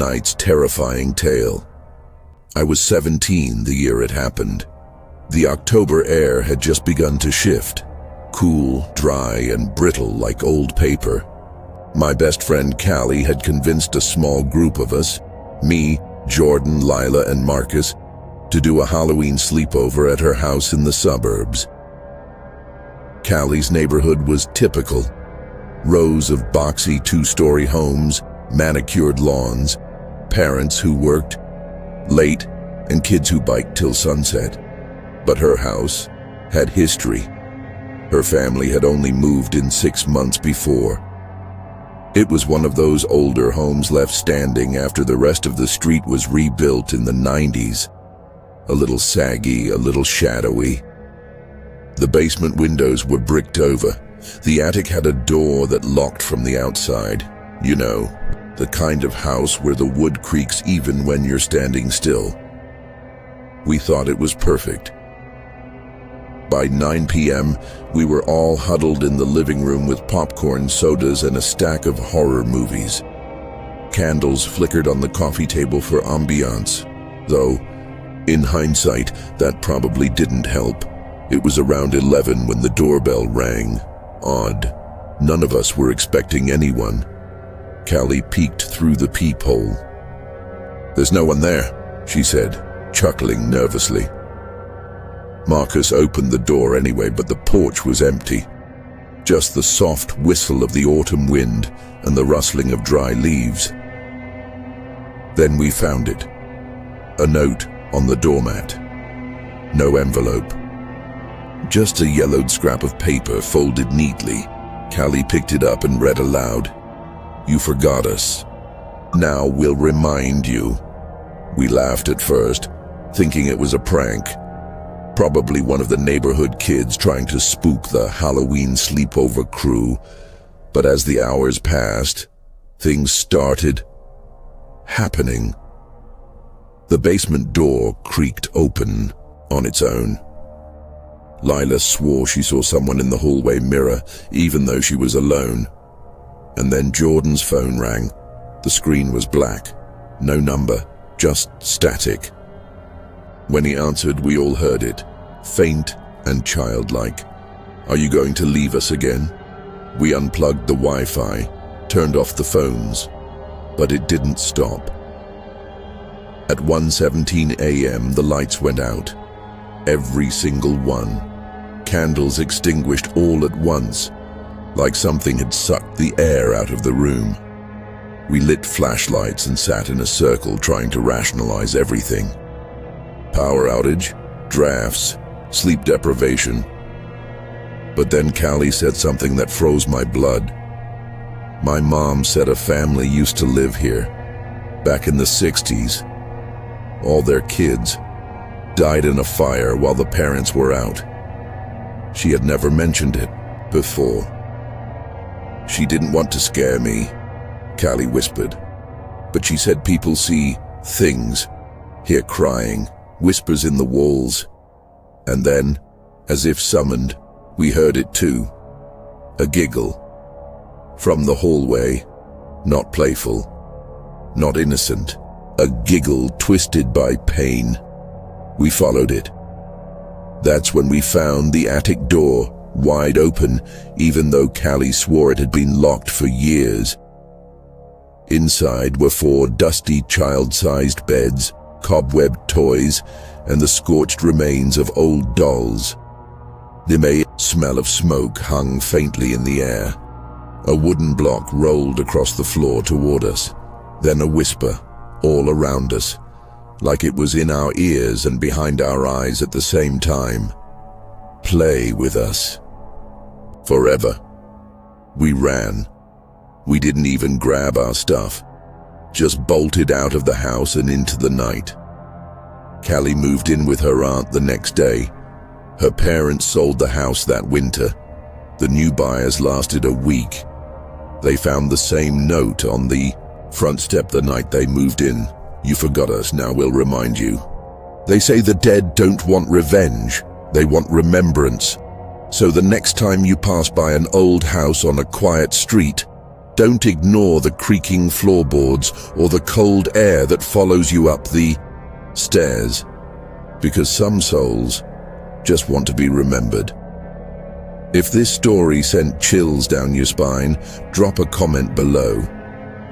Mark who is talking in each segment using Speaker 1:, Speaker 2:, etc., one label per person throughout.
Speaker 1: night's terrifying tale. I was 17 the year it happened. The October air had just begun to shift, cool, dry, and brittle like old paper. My best friend Callie had convinced a small group of us, me, Jordan, Lila, and Marcus, to do a Halloween sleepover at her house in the suburbs. Callie's neighborhood was typical. Rows of boxy two-story homes, manicured lawns, parents who worked late, and kids who biked till sunset. But her house had history. Her family had only moved in 6 months before. It was one of those older homes left standing after the rest of the street was rebuilt in the 90s. A little saggy, a little shadowy. The basement windows were bricked over. The attic had a door that locked from the outside. You know, the kind of house where the wood creaks even when you're standing still. We thought it was perfect. By 9 p.m., we were all huddled in the living room with popcorn, sodas, and a stack of horror movies. Candles flickered on the coffee table for ambiance, though, in hindsight, that probably didn't help. It was around 11 when the doorbell rang. Odd. None of us were expecting anyone. Callie peeked through the peephole. "There's no one there," she said, chuckling nervously. Marcus opened the door anyway, but the porch was empty. Just the soft whistle of the autumn wind and the rustling of dry leaves. Then we found it. A note on the doormat. No envelope. Just a yellowed scrap of paper folded neatly. Callie picked it up and read aloud. "You forgot us. Now we'll remind you." We laughed at first, thinking it was a prank. Probably one of the neighborhood kids trying to spook the Halloween sleepover crew. But as the hours passed, things started happening. The basement door creaked open on its own. Lila swore she saw someone in the hallway mirror, even though she was alone. And then Jordan's phone rang. The screen was black. No number, just static. When he answered, we all heard it, faint and childlike. "Are you going to leave us again?" We unplugged the Wi-Fi, turned off the phones, but it didn't stop. At 1:17 a.m., the lights went out. Every single one. Candles extinguished all at once, like something had sucked the air out of the room. We lit flashlights and sat in a circle trying to rationalize everything. Power outage, drafts, sleep deprivation. But then Callie said something that froze my blood. My mom said a family used to live here, back in the 60s. All their kids died in a fire while the parents were out. She had never mentioned it before. "She didn't want to scare me," Callie whispered. "But she said people see things, hear crying, whispers in the walls. And then, as if summoned, we heard it too. A giggle. From the hallway, not playful, not innocent. A giggle twisted by pain. We followed it. That's when we found the attic door, wide open, even though Callie swore it had been locked for years. Inside were 4 dusty child-sized beds, cobwebbed toys, and the scorched remains of old dolls. The smell of smoke hung faintly in the air. A wooden block rolled across the floor toward us, then a whisper all around us, like it was in our ears and behind our eyes at the same time. "Play with us." Forever. We ran. We didn't even grab our stuff, just bolted out of the house and into the night. Callie moved in with her aunt the next day. Her parents sold the house that winter. The new buyers lasted a week. They found the same note on the front step the night they moved in. "You forgot us, now we'll remind you." They say the dead don't want revenge, they want remembrance. So the next time you pass by an old house on a quiet street, Don't ignore the creaking floorboards or the cold air that follows you up the stairs, because some souls just want to be remembered. If this story sent chills down your spine, drop a comment below.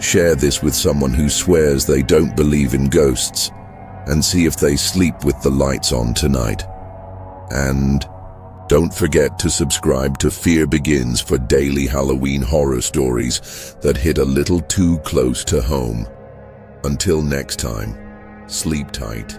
Speaker 1: Share this with someone who swears they don't believe in ghosts, and see if they sleep with the lights on tonight. And don't forget to subscribe to Fear Begins for daily Halloween horror stories that hit a little too close to home. Until next time, sleep tight.